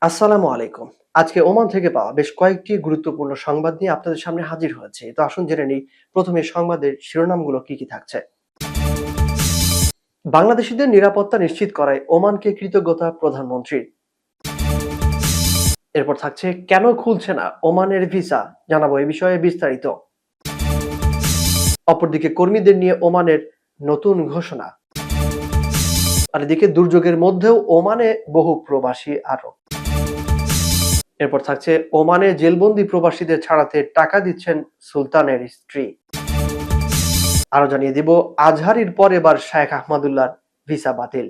আসসালামু আলাইকুম। আজকে ওমান থেকে পাওয়া বেশ কয়েকটি গুরুত্বপূর্ণ সংবাদ নিয়ে আপনাদের সামনে হাজির হয়েছে। তো আসুন জেনে নিই প্রথমে সংবাদের শিরোনামগুলো কি থাকছে। বাংলাদেশিদের নিরাপত্তা নিশ্চিত করায় ওমানকে কৃতজ্ঞতা প্রধানমন্ত্রীর। এরপর থাকছে কেন খুলছে না ওমানের ভিসা, জানাবো এই বিষয়ে বিস্তারিত। অপরদিকে কর্মীদের নিয়ে ওমানের নতুন ঘোষণা। আর এদিকে দুর্যোগের মধ্যেও ওমানে বহু প্রবাসী আটক। এরপর থাকছে ওমানে জেলবন্দি প্রবাসীদের ছাড়াতে টাকা দিচ্ছেন সুলতানের স্ত্রী। আরো জানিয়ে দিব আজহারির পর এবার শেখ আহমদুল্লাহর ভিসা বাতিল।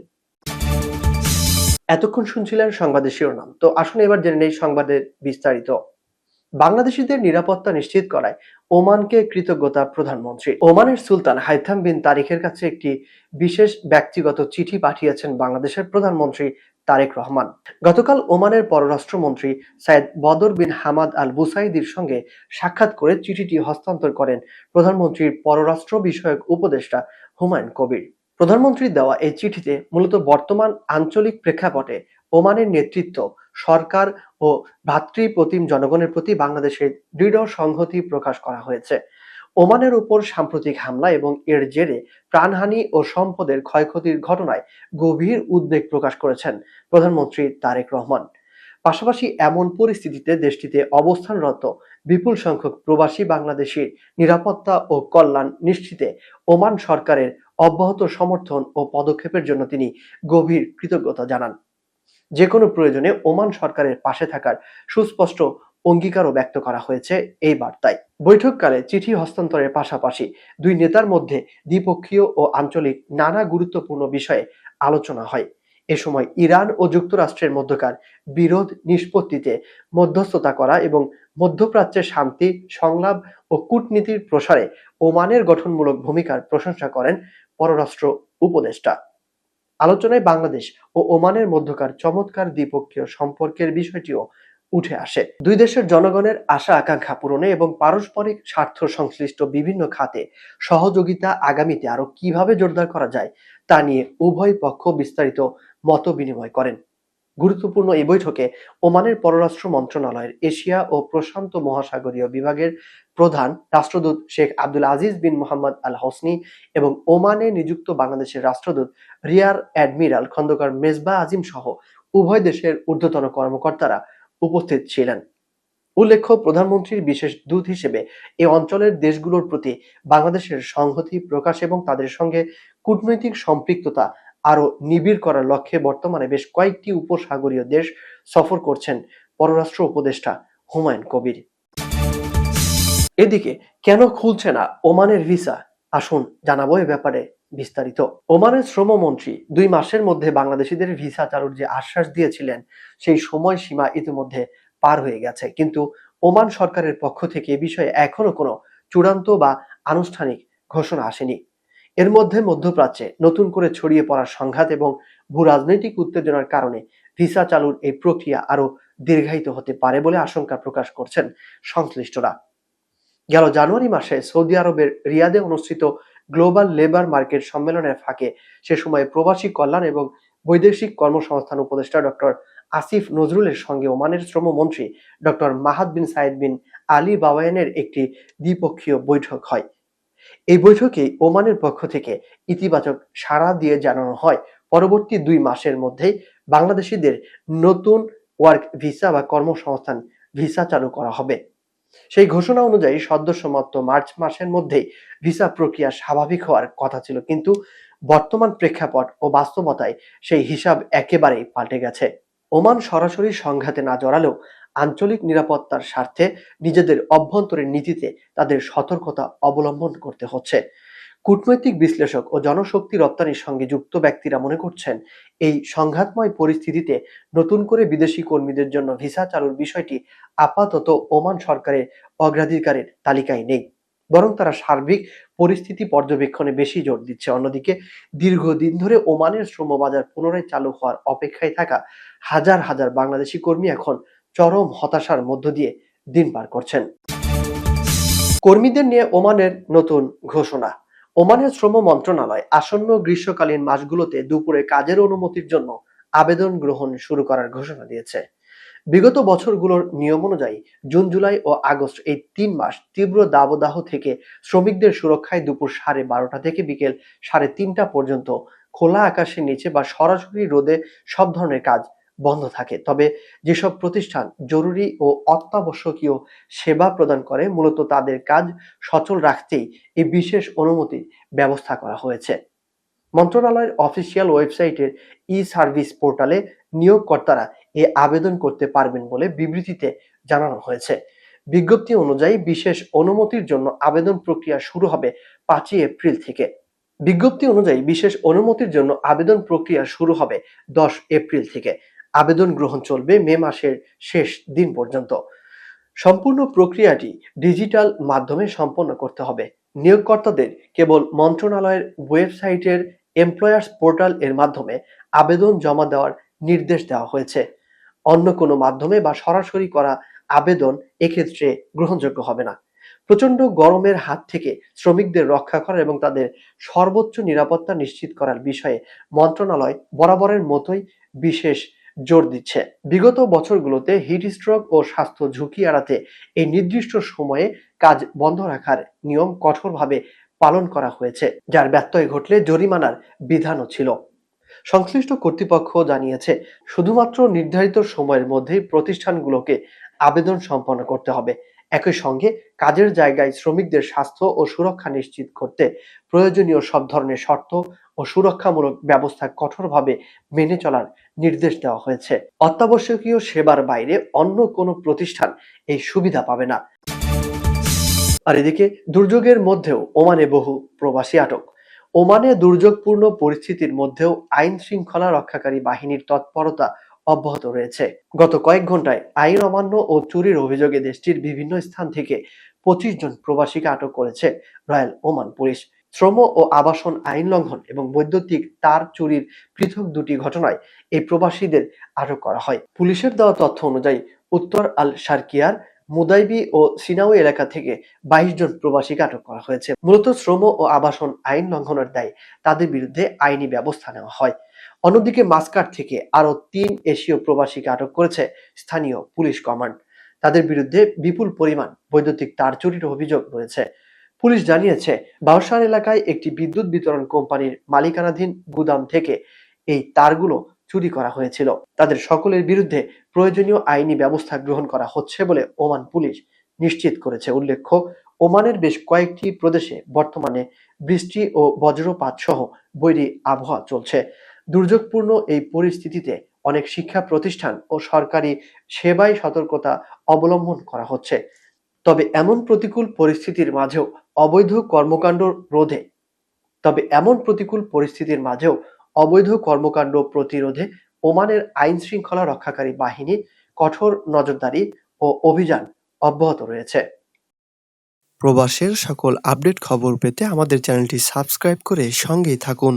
এতক্ষণ শুনছিলেন সংবাদের শিরোনাম, তো আসুন এবার জেনে নেই সংবাদের বিস্তারিত। বাংলাদেশিদের নিরাপত্তা নিশ্চিত করায় ওমানকে কৃতজ্ঞতা প্রধানমন্ত্রী। ওমানের সুলতান হাইথাম বিন তারিকের কাছে একটি বিশেষ ব্যক্তিগত চিঠি পাঠিয়েছেন বাংলাদেশের প্রধানমন্ত্রী তারেক রহমান। গতকাল ওমানের পররাষ্ট্রমন্ত্রী সাইদ বদর বিন হামাদ আল বুসাইদির সঙ্গে সাক্ষাৎ করে চিঠিটি হস্তান্তর করেন প্রধানমন্ত্রীর পররাষ্ট্র বিষয়ক উপদেষ্টা হুমায়ুন কবির। প্রধানমন্ত্রীর দেওয়া এই চিঠিতে মূলত বর্তমান আঞ্চলিক প্রেক্ষাপটে ওমানের নেতৃত্ব, সরকার ও ভ্রাতৃপ্রতিম জনগণের প্রতি বাংলাদেশের দৃঢ় সংহতি প্রকাশ করা হয়েছে। ওমানের উপর সাম্প্রতিক হামলা এবং এর জেরে প্রাণহানি ও সম্পদের ক্ষয়ক্ষতির ঘটনায় গভীর উদ্বেগ প্রকাশ করেছেন প্রধানমন্ত্রী তারেক রহমান। পাশাপাশি এমন পরিস্থিতিতে দেশটিতে অবস্থানরত বিপুল সংখ্যক প্রবাসী বাংলাদেশির নিরাপত্তা ও কল্যাণ নিশ্চিতে ওমান সরকারের অব্যাহত সমর্থন ও পদক্ষেপের জন্য তিনি গভীর কৃতজ্ঞতা জানান। যে কোনো প্রয়োজনে ওমান সরকারের পাশে থাকার সুস্পষ্ট অঙ্গীকারও ব্যক্ত করা হয়েছে এই বার্তায়। বৈঠককালে চিঠি হস্তান্তরের পাশাপাশি দুই নেতার মধ্যে দ্বিপক্ষীয় ও আঞ্চলিক নানা গুরুত্বপূর্ণ বিষয়ে আলোচনা হয়। এ সময় ইরান ও যুক্তরাষ্ট্রের মধ্যকার বিরোধ নিষ্পত্তিতে মধ্যস্থতা করা এবং মধ্যপ্রাচ্যের শান্তি, সংলাপ ও কূটনীতির প্রসারে ওমানের গঠনমূলক ভূমিকার প্রশংসা করেন পররাষ্ট্র উপদেষ্টা। আলোচনায় বাংলাদেশ ও ওমানের মধ্যকার চমৎকার দ্বিপক্ষীয় সম্পর্কের বিষয়টিও উঠে আসে। দুই দেশের জনগণের আশা আকাঙ্ক্ষা পূরণে এবং পারস্পরিক স্বার্থ সংশ্লিষ্ট বিভিন্ন খাতে সহযোগিতা আগামীতে আরো কিভাবে জোরদার করা যায় তা নিয়ে উভয় পক্ষ বিস্তারিত মত বিনিময় করেন। গুরুত্বপূর্ণ এই বৈঠকে ওমানের পররাষ্ট্র মন্ত্রণালয়ের এশিয়া ও প্রশান্ত মহাসাগরীয় বিভাগের প্রধান রাষ্ট্রদূত শেখ আব্দুল আজিজ বিন মোহাম্মদ আল হোসনি এবং ওমানে নিযুক্ত বাংলাদেশের রাষ্ট্রদূত রিয়ার অ্যাডমিরাল খন্দকার মেজবা আজিম সহ উভয় দেশের ঊর্ধ্বতন কর্মকর্তারা উপস্থিত ছিলেন। উল্লেখ্য, প্রধানমন্ত্রীর বিশেষ দূত হিসেবে এই অঞ্চলের দেশগুলোর প্রতি বাংলাদেশের সংহতি প্রকাশ এবং তাদের সঙ্গে কূটনৈতিক সম্পৃক্ততা আরো নিবিড় করার লক্ষ্যে বর্তমানে বেশ কয়েকটি উপসাগরীয় দেশ সফর করছেন পররাষ্ট্র উপদেষ্টা হুমায়ুন কবির। এদিকে কেন খুলছে না ওমানের ভিসা, আসুন জানাবো এ ব্যাপারে বিস্তারিত। ওমানের শ্রমমন্ত্রী 2 মাসের মধ্যে বাংলাদেশিদের ভিসা চালুর যে আশ্বাস দিয়েছিলেন সেই সময়সীমা ইতিমধ্যে পার হয়ে গেছে, কিন্তু ওমান সরকারের পক্ষ থেকে এ বিষয়ে এখনো কোনো চূড়ান্ত বা আনুষ্ঠানিক ঘোষণা আসেনি। এর মধ্যে মধ্যপ্রাচ্যে নতুন করে ছড়িয়ে পড়া সংঘাত এবং ভূরাজনৈতিক উত্তেজনার কারণে ভিসা চালুর এই প্রক্রিয়া আরো দীর্ঘায়িত হতে পারে বলে আশঙ্কা প্রকাশ করছেন সংশ্লিষ্টরা। গেল জানুয়ারি মাসে সৌদি আরবের রিয়াদে অনুষ্ঠিত গ্লোবাল লেবার মার্কেট সম্মেলনের ফাঁকে সে সময় প্রবাসী কল্যাণ এবং বৈদেশিক কর্মসংস্থান উপদেষ্টা ডক্টর আসিফ নজরুলের সঙ্গে ওমানের শ্রমমন্ত্রী ডক্টর মাহাদ বিন সাইদ বিন আলী বাওয়ায়েনের একটি দ্বিপক্ষীয় বৈঠক হয়। এই বৈঠকে ওমানের পক্ষ থেকে ইতিবাচক সাড়া দিয়ে জানানো হয় পরবর্তী 2 মাসের মধ্যেই বাংলাদেশিদের নতুন ওয়ার্ক ভিসা বা কর্মসংস্থান ভিসা চালু করা হবে। সেই ঘোষণা অনুযায়ী সদ্য সমাপ্ত মার্চ মাসের মধ্যেই ভিসা প্রক্রিয়া স্বাভাবিক হওয়ার কথা ছিল, কিন্তু বর্তমান প্রেক্ষাপট ও বাস্তবতায় সেই হিসাব একেবারেই পাল্টে গেছে। ওমান সরাসরি সংঘাতে না জড়ালেও আঞ্চলিক নিরাপত্তার স্বার্থে নিজেদের অভ্যন্তরীণ নীতিতে তাদের সতর্কতা অবলম্বন করতে হচ্ছে। কূটনৈতিক বিশ্লেষক ও জনশক্তি রপ্তানির সঙ্গে যুক্ত ব্যক্তিরা মনে করছেন, এই সংঘাতময় পরিস্থিতিতে নতুন করে বিদেশি কর্মীদের জন্য ভিসা চালুর বিষয়টি আপাতত ওমান সরকারের অগ্রাধিকারের তালিকায় নেই, বরং তারা সার্বিক পরিস্থিতি পর্যবেক্ষণে বেশি জোর দিচ্ছে। অন্যদিকে দীর্ঘদিন ধরে ওমানের শ্রমবাজার পুনরায় চালু হওয়ার অপেক্ষায় থাকা হাজার হাজার বাংলাদেশি কর্মী এখন চরম হতাশার মধ্য দিয়ে দিন পার করছেন। কর্মীদের নিয়ে ওমানের নতুন ঘোষণা। ওমানের শ্রম মন্ত্রণালয় আসন্ন গ্রীষ্মকালীন মাসগুলোতে দুপুরে কাজের অনুমতির জন্য আবেদন গ্রহণ শুরু করার ঘোষণা দিয়েছে। বিগত বছরগুলোর নিয়ম অনুযায়ী জুন, জুলাই ও আগস্ট এই ৩ মাস তীব্র দাবদাহ থেকে শ্রমিকদের সুরক্ষায় দুপুর 12:30 থেকে বিকেল 3:30 পর্যন্ত খোলা আকাশের নিচে বা সরাসরি রোদে সব ধরনের কাজ বন্ধ থাকে। তবে যেসব প্রতিষ্ঠান জরুরি ও অত্যাবশ্যকীয় সেবা প্রদান করে মূলত তাদের কাজ সচল রাখতেই এই বিশেষ অনুমতির ব্যবস্থা করা হয়েছে। মন্ত্রণালয়ের অফিসিয়াল ওয়েবসাইটের ই-সার্ভিস পোর্টালে নিয়োগকর্তারা এ আবেদন করতে পারবেন বলে বিবৃতিতে জানানো হয়েছে। বিজ্ঞপ্তি অনুযায়ী বিশেষ অনুমতির জন্য আবেদন প্রক্রিয়া শুরু হবে 5ই এপ্রিল থেকে। বিজ্ঞপ্তি অনুযায়ী বিশেষ অনুমতির জন্য আবেদন প্রক্রিয়া শুরু হবে 10 এপ্রিল থেকে। আবেদন গ্রহণ চলবে মে মাসের শেষ দিন পর্যন্ত। সম্পূর্ণ প্রক্রিয়াটি ডিজিটাল মাধ্যমে সম্পন্ন করতে হবে। নিয়োগকর্তাদের কেবল মন্ত্রণালয়ের ওয়েবসাইটের এমপ্লয়ার্স পোর্টাল এর মাধ্যমে আবেদন জমা দেওয়ার নির্দেশ দেওয়া হয়েছে। অন্য কোনো মাধ্যমে বা সরাসরি করা আবেদন এক্ষেত্রে গ্রহণযোগ্য হবে না। প্রচণ্ড গরমের হাত থেকে শ্রমিকদের রক্ষা করা এবং তাদের সর্বোচ্চ নিরাপত্তা নিশ্চিত করার বিষয়ে মন্ত্রণালয় বরাবরের মতোই বিশেষ জোর দিচ্ছে। বিগত বছরগুলোতে হিট স্ট্রোক ও স্বাস্থ্য ঝুঁকি এড়াতে এই নির্দিষ্ট সময়ে কাজ বন্ধ রাখার নিয়ম কঠোরভাবে পালন করা হয়েছে, যার ব্যত্যয় ঘটলে জরিমানার বিধানও ছিল। সংশ্লিষ্ট কর্তৃপক্ষ জানিয়েছে, শুধুমাত্র নির্ধারিত সময়ের মধ্যেই প্রতিষ্ঠানগুলোকে আবেদন সম্পন্ন করতে হবে। একই সঙ্গে কাজের জায়গায় শ্রমিকদের স্বাস্থ্য ও সুরক্ষা নিশ্চিত করতে প্রয়োজনীয় সব ধরনের শর্ত ও সুরক্ষামূলক ব্যবস্থা কঠোরভাবে মেনে চলার নির্দেশ দেওয়া হয়েছে। অত্যাবশ্যকীয় সেবার বাইরে অন্য কোনো প্রতিষ্ঠান এই সুবিধা পাবে না। আর এদিকে দুর্যোগের মধ্যেও ওমানে বহু প্রবাসী আটক। ওমানে দুর্যোগপূর্ণ পরিস্থিতির মধ্যেও আইন শৃঙ্খলা রক্ষাকারী বাহিনীর তৎপরতা অব্যাহত রয়েছে। গত কয়েক ঘন্টায় আইন অমান্য ও চুরির অভিযোগে দেশটির বিভিন্ন স্থান থেকে 25 জন প্রবাসীকে আটক করেছে রয়্যাল ওমান পুলিশ। শ্রম ও আবাসন আইন লঙ্ঘন এবং বৈদ্যুতিক তার চুরির পৃথক দুটি ঘটনায় এই প্রবাসীদের আটক করা হয়। পুলিশের দেওয়া তথ্য অনুযায়ী উত্তর আল শারকিয়ার মুদাইবি ও সিনাউই এলাকা থেকে 22 জন প্রবাসীকে আটক করা হয়েছে। মূলত শ্রম ও আবাসন আইন লঙ্ঘনের দায়ে তাদের বিরুদ্ধে আইনি ব্যবস্থা নেওয়া হয়। অন্যদিকে মাস্কাট থেকে আরো 3 এশীয় প্রবাসীকে আটক করেছে স্থানীয় পুলিশ কমান্ড। তাদের বিরুদ্ধে বিপুল পরিমাণ বৈদ্যুতিক তার চুরির অভিযোগ রয়েছে। পুলিশ জানিয়েছে, বাউসার এলাকায় একটি বিদ্যুৎ বিতরণ কোম্পানির মালিকানাধীন গুদাম থেকে এই তারগুলো চুরি করা হয়েছিল। তাদের সকলের বিরুদ্ধে প্রয়োজনীয় আইনি ব্যবস্থা গ্রহণ করা হচ্ছে বলে ওমান পুলিশ নিশ্চিত করেছে। উল্লেখ্য, ওমানের বেশ কয়েকটি প্রদেশে বর্তমানে বৃষ্টি ও বজ্রপাত সহ বৈরী আবহাওয়া চলছে। দুর্যোগপূর্ণ এই পরিস্থিতিতে অনেক শিক্ষা প্রতিষ্ঠান ও সরকারি সেবায় সতর্কতা অবলম্বন করা হচ্ছে। তবে এমন প্রতিকূল পরিস্থিতির মাঝেও অবৈধ কর্মকাণ্ড প্রতিরোধে ওমানের আইন শৃঙ্খলা রক্ষাকারী বাহিনী কঠোর নজরদারি ও অভিযান অব্যাহত রয়েছে। প্রবাসের সকল আপডেট খবর পেতে আমাদের চ্যানেলটি সাবস্ক্রাইব করে সঙ্গেই থাকুন।